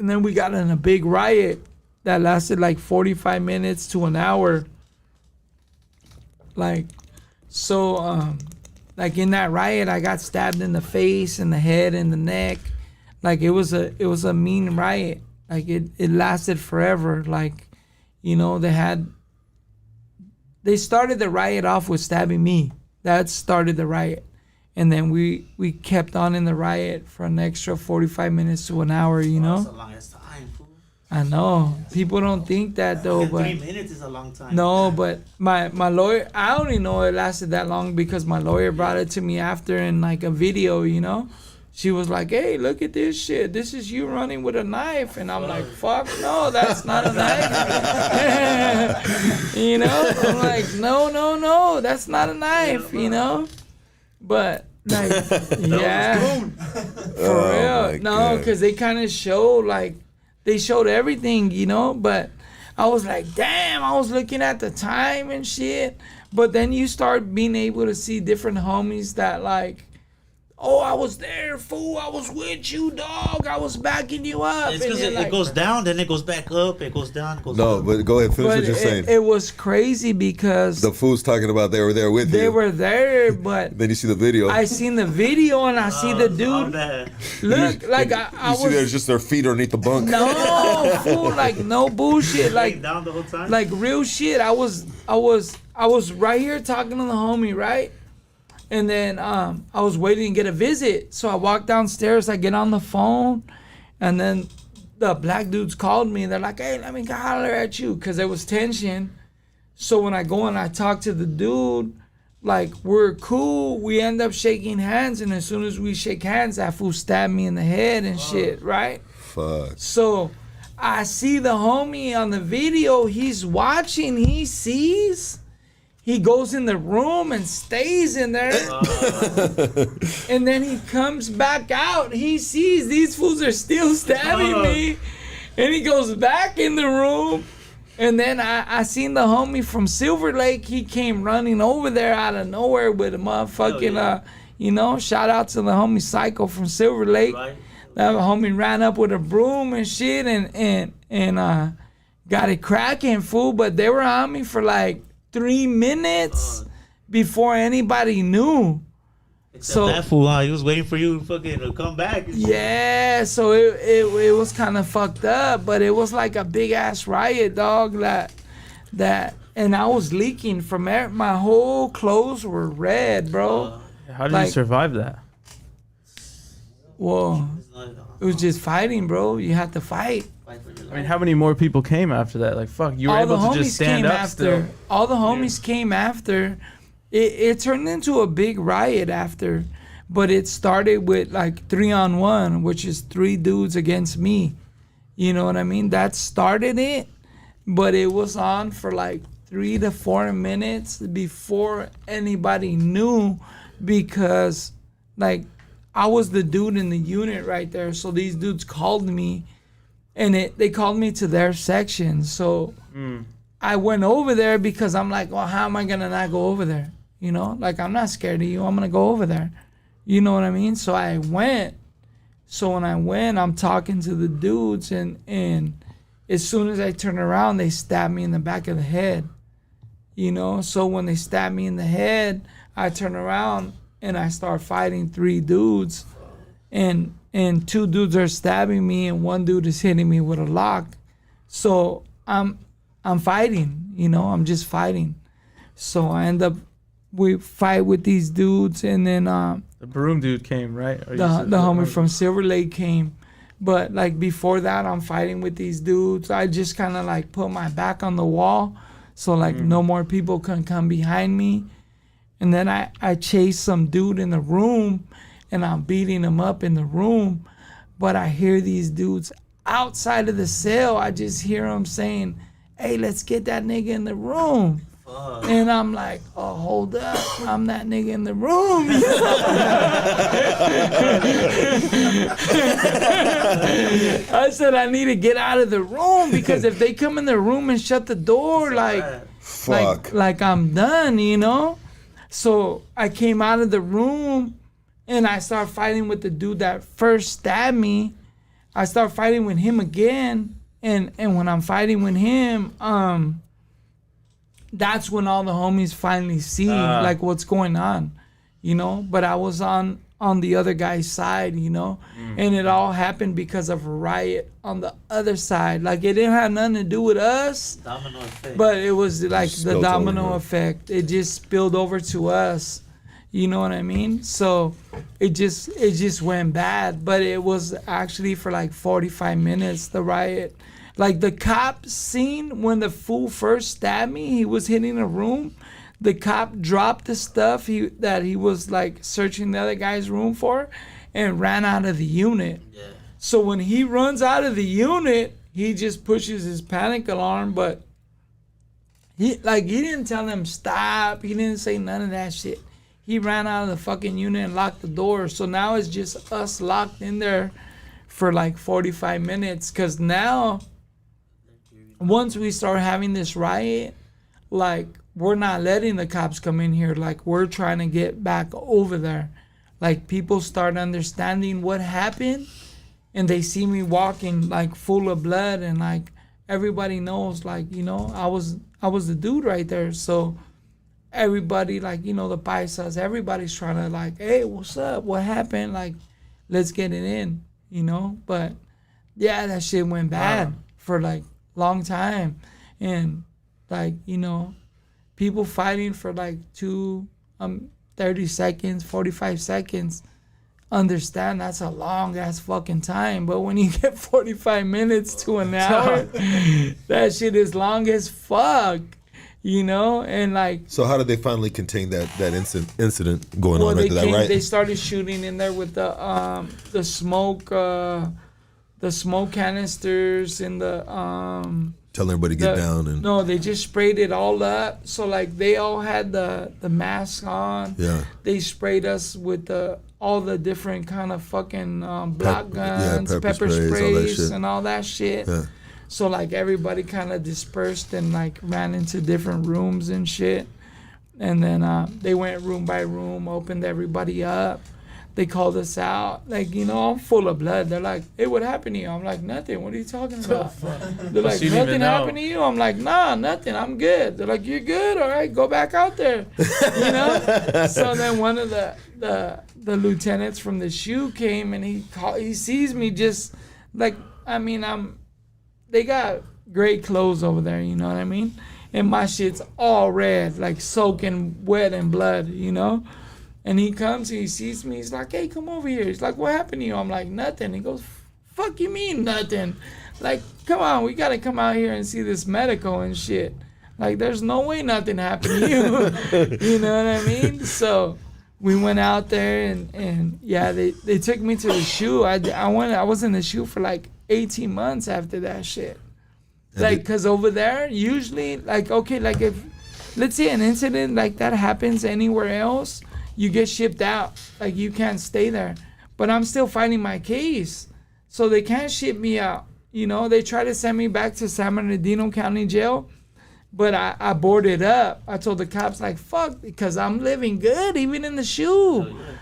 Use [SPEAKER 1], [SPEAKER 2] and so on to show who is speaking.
[SPEAKER 1] And then we got in a big riot that lasted like 45 minutes to an hour. Like, so, like in that riot, I got stabbed in the face and the head and the neck. Like it was a mean riot. Like it lasted forever. Like, you know, they started the riot off with stabbing me. That started the riot. And then we kept on in the riot for an extra 45 minutes to an hour, you know?
[SPEAKER 2] That's the longest time, fool.
[SPEAKER 1] I know. People don't think that though, but
[SPEAKER 2] 3 minutes is a long time.
[SPEAKER 1] no, but my lawyer, I only know it lasted that long because my lawyer brought it to me after in like a video, you know? She was like, hey, look at this shit. This is you running with a knife. And I'm like, fuck, no, that's not a knife. You know? I'm like, no, that's not a knife, you know? But, like, yeah. For real. No, because they kind of showed, like, they showed everything, you know? But I was like, damn, I was looking at the time and shit. But then you start being able to see different homies that, like, oh, I was there, fool. I was with you, dog. I was backing you up.
[SPEAKER 2] It's because it goes down, then it goes back up. It goes down, it goes up.
[SPEAKER 3] But go ahead, finish what you're saying.
[SPEAKER 1] It was crazy because
[SPEAKER 3] the fool's talking about they were there with you.
[SPEAKER 1] They were there, but
[SPEAKER 3] then you see the video.
[SPEAKER 1] I seen the video and I see the dude. Look, like I was.
[SPEAKER 3] You see, there's just their feet underneath the bunk.
[SPEAKER 1] No, fool, like no bullshit, like
[SPEAKER 2] down the whole time?
[SPEAKER 1] Like real shit. I was right here talking to the homie, right? And then I was waiting to get a visit. So I walked downstairs, I get on the phone, and then the black dudes called me. They're like, hey, let me holler at you, because there was tension. So when I go and I talk to the dude, like, we're cool. We end up shaking hands, and as soon as we shake hands, that fool stabbed me in the head and shit, right?
[SPEAKER 3] Fuck.
[SPEAKER 1] So I see the homie on the video. He's watching. He sees. He goes in the room and stays in there. And then he comes back out. He sees these fools are still stabbing me. And he goes back in the room. And then I seen the homie from Silver Lake. He came running over there out of nowhere with a motherfucking, you know, shout out to the homie Psycho from Silver Lake. Right. That homie ran up with a broom and shit and got it cracking, fool. But they were on me for like 3 minutes before anybody knew.
[SPEAKER 2] So that fool, he was waiting for you to come back.
[SPEAKER 1] Yeah, so it was kind of fucked up, but it was like a big ass riot, dog. That and I was leaking from my whole clothes were red, bro.
[SPEAKER 4] How did you survive that?
[SPEAKER 1] Well, it was just fighting, bro. You had to fight.
[SPEAKER 4] I mean, how many more people came after that? Like, fuck, you were able to just stand up still.
[SPEAKER 1] All the homies came after. It turned into a big riot after, but it started with like 3-on-1, which is 3 dudes against me. You know what I mean? That started it, but it was on for like 3 to 4 minutes before anybody knew, because like I was the dude in the unit right there. So these dudes called me. And they called me to their section. So I went over there because I'm like, well, how am I going to not go over there? You know, like, I'm not scared of you. I'm going to go over there. You know what I mean? So I went. So when I went, I'm talking to the dudes. And as soon as I turn around, they stab me in the back of the head. You know, so when they stab me in the head, I turn around and I start fighting 3 dudes. And 2 dudes are stabbing me and 1 dude is hitting me with a lock. So I'm fighting, you know, I'm just fighting. So we fight with these dudes, and then
[SPEAKER 4] the broom dude came, right?
[SPEAKER 1] The homie from Silver Lake came. But like before that, I'm fighting with these dudes. I just kind of like put my back on the wall so like no more people can come behind me. And then I chase some dude in the room, and I'm beating him up in the room. But I hear these dudes outside of the cell. I just hear them saying, hey, let's get that nigga in the room. And I'm like, oh, hold up. I'm that nigga in the room. I said, I need to get out of the room, because if they come in the room and shut the door, like I'm done, you know? So I came out of the room and I started fighting with the dude that first stabbed me. I start fighting with him again, and when I'm fighting with him, that's when all the homies finally see like what's going on, you know. But I was on the other guy's side, you know, and it all happened because of a riot on the other side. Like it didn't have nothing to do with us,
[SPEAKER 2] Domino effect.
[SPEAKER 1] but it was like the
[SPEAKER 3] Spilled
[SPEAKER 1] domino
[SPEAKER 3] over.
[SPEAKER 1] effect. It just spilled over to us. You know what I mean? So it just went bad. But it was actually for like 45 minutes, the riot. Like the cop seen when the fool first stabbed me, he was hitting a room. The cop dropped the stuff that he was like searching the other guy's room for and ran out of the unit.
[SPEAKER 2] Yeah.
[SPEAKER 1] So when he runs out of the unit, he just pushes his panic alarm, but he didn't tell them stop. He didn't say none of that shit. He ran out of the fucking unit and locked the door. So now it's just us locked in there for like 45 minutes. Cause now, once we start having this riot, like we're not letting the cops come in here. Like we're trying to get back over there. Like people start understanding what happened, and they see me walking like full of blood, and like everybody knows, like, you know, I was the dude right there. So everybody, like, you know, the paisas, everybody's trying to like, hey, what's up? What happened? Like, let's get it in, you know? But yeah, that shit went bad for like long time. And like, you know, people fighting for like 30 seconds, 45 seconds, understand that's a long ass fucking time. But when you get 45 minutes to an hour, that shit is long as fuck. You know, and like.
[SPEAKER 3] So how did they finally contain that incident going on after that, right?
[SPEAKER 1] They started shooting in there with the smoke canisters and the
[SPEAKER 3] Telling everybody to get down and.
[SPEAKER 1] No, they just sprayed it all up. So like they all had the mask on.
[SPEAKER 3] Yeah.
[SPEAKER 1] They sprayed us with all the different kind of fucking block guns, pepper sprays, and all that shit.
[SPEAKER 3] Yeah.
[SPEAKER 1] So like everybody kind of dispersed and like ran into different rooms and shit. And then they went room by room, opened everybody up. They called us out. Like, you know, I'm full of blood. They're like, hey, what happened to you? I'm like, nothing. What are you talking about? They're like, nothing happened to you? I'm like, nah, nothing. I'm good. They're like, you're good? All right, go back out there. You know? So then one of the lieutenants from the SHU came and he sees me just like, I mean, they got great clothes over there, you know what I mean? And my shit's all red, like soaking wet in blood, you know? And he comes, he sees me, he's like, hey, come over here. He's like, what happened to you? I'm like, nothing. He goes, fuck you mean nothing? Like, come on, we gotta come out here and see this medical and shit. Like, there's no way nothing happened to you. You know what I mean? So we went out there and yeah, they took me to the SHU. I was in the SHU for like 18 months after that shit. Like, because over there, usually, like, okay, like if, let's say an incident like that happens anywhere else, you get shipped out. Like, you can't stay there. But I'm still fighting my case. So they can't ship me out. You know, they try to send me back to San Bernardino County Jail. But I boarded up. I told the cops, like, fuck, because I'm living good, even in the SHU.